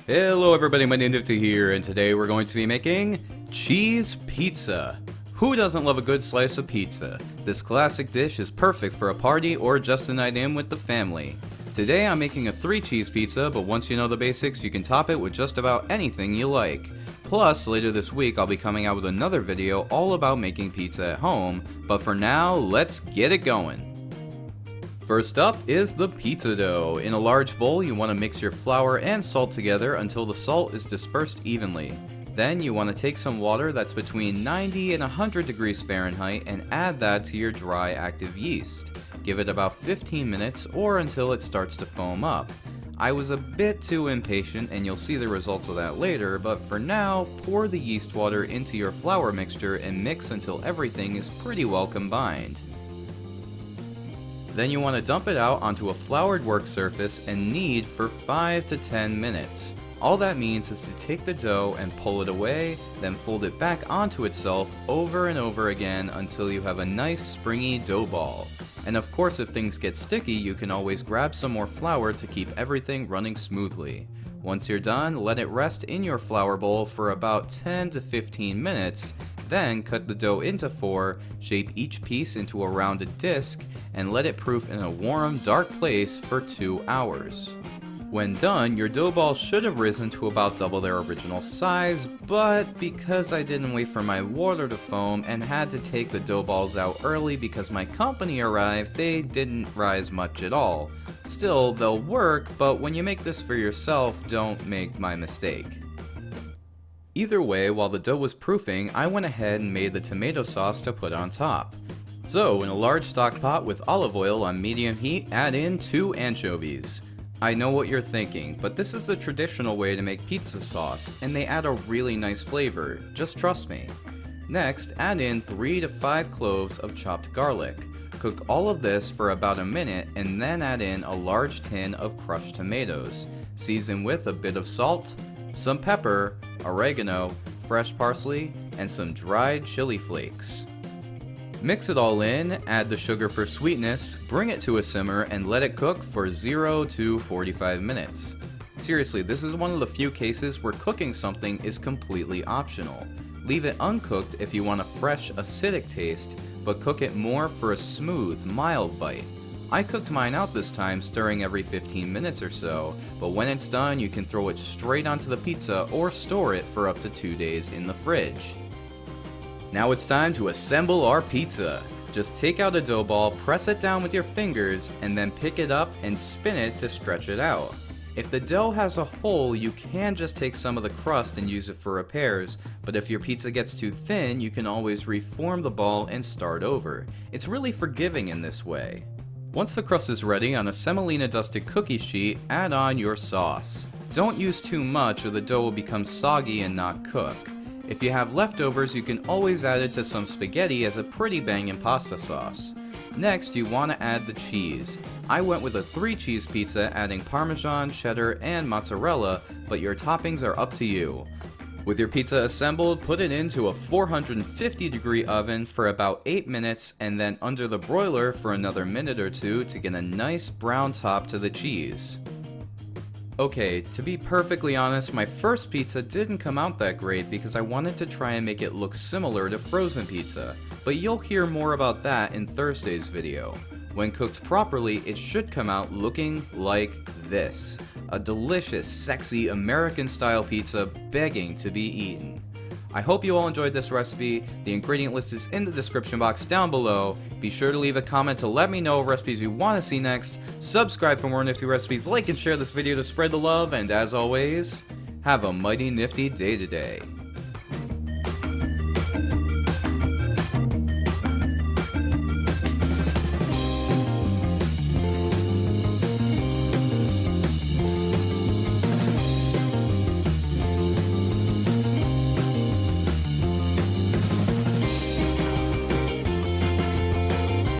Hello everybody, MightyNifty here, and today we're going to be making cheese pizza. Who doesn't love a good slice of pizza? This classic dish is perfect for a party or just a night in with the family. Today I'm making a 3-cheese pizza, but once you know the basics, you can top it with just about anything you like. Plus, later this week I'll be coming out with another video all about making pizza at home, but for now, let's get it going. First up is the pizza dough. In a large bowl, you want to mix your flour and salt together until the salt is dispersed evenly. Then you want to take some water that's between 90 and 100 degrees Fahrenheit and add that to your dry active yeast. Give it about 15 minutes or until it starts to foam up. I was a bit too impatient and you'll see the results of that later, but for now, pour the yeast water into your flour mixture and mix until everything is pretty well combined. Then you want to dump it out onto a floured work surface and knead for 5 to 10 minutes. All that means is to take the dough and pull it away, then fold it back onto itself over and over again until you have a nice springy dough ball. And of course, if things get sticky, you can always grab some more flour to keep everything running smoothly. Once you're done, let it rest in your flour bowl for about 10 to 15 minutes, then cut the dough into 4, shape each piece into a rounded disc, and let it proof in a warm, dark place for 2 hours. When done, your dough balls should have risen to about double their original size, but because I didn't wait for my water to foam and had to take the dough balls out early because my company arrived, they didn't rise much at all. Still, they'll work, but when you make this for yourself, don't make my mistake. Either way, while the dough was proofing, I went ahead and made the tomato sauce to put on top. So, in a large stock pot with olive oil on medium heat, add in 2 anchovies. I know what you're thinking, but this is the traditional way to make pizza sauce, and they add a really nice flavor, just trust me. Next, add in 3 to 5 cloves of chopped garlic. Cook all of this for about a minute, and then add in a large tin of crushed tomatoes. Season with a bit of salt, some pepper, oregano, fresh parsley, and some dried chili flakes. Mix it all in, add the sugar for sweetness, bring it to a simmer, and let it cook for 0 to 45 minutes. Seriously, this is one of the few cases where cooking something is completely optional. Leave it uncooked if you want a fresh, acidic taste, but cook it more for a smooth, mild bite. I cooked mine out this time, stirring every 15 minutes or so, but when it's done, you can throw it straight onto the pizza or store it for up to 2 days in the fridge. Now it's time to assemble our pizza. Just take out a dough ball, press it down with your fingers, and then pick it up and spin it to stretch it out. If the dough has a hole, you can just take some of the crust and use it for repairs, but if your pizza gets too thin, you can always reform the ball and start over. It's really forgiving in this way. Once the crust is ready, on a semolina dusted cookie sheet, add on your sauce. Don't use too much or the dough will become soggy and not cook. If you have leftovers, you can always add it to some spaghetti as a pretty bangin' pasta sauce. Next, you want to add the cheese. I went with a 3-cheese pizza, adding Parmesan, Cheddar, and Mozzarella, but your toppings are up to you. With your pizza assembled, put it into a 450-degree oven for about 8 minutes and then under the broiler for another minute or 2 to get a nice brown top to the cheese. Okay, to be perfectly honest, my first pizza didn't come out that great because I wanted to try and make it look similar to frozen pizza, but you'll hear more about that in Thursday's video. When cooked properly, it should come out looking like this. A delicious, sexy, American-style pizza begging to be eaten. I hope you all enjoyed this recipe. The ingredient list is in the description box down below. Be sure to leave a comment to let me know what recipes you want to see next. Subscribe for more nifty recipes, like and share this video to spread the love, and as always, have a mighty nifty day today.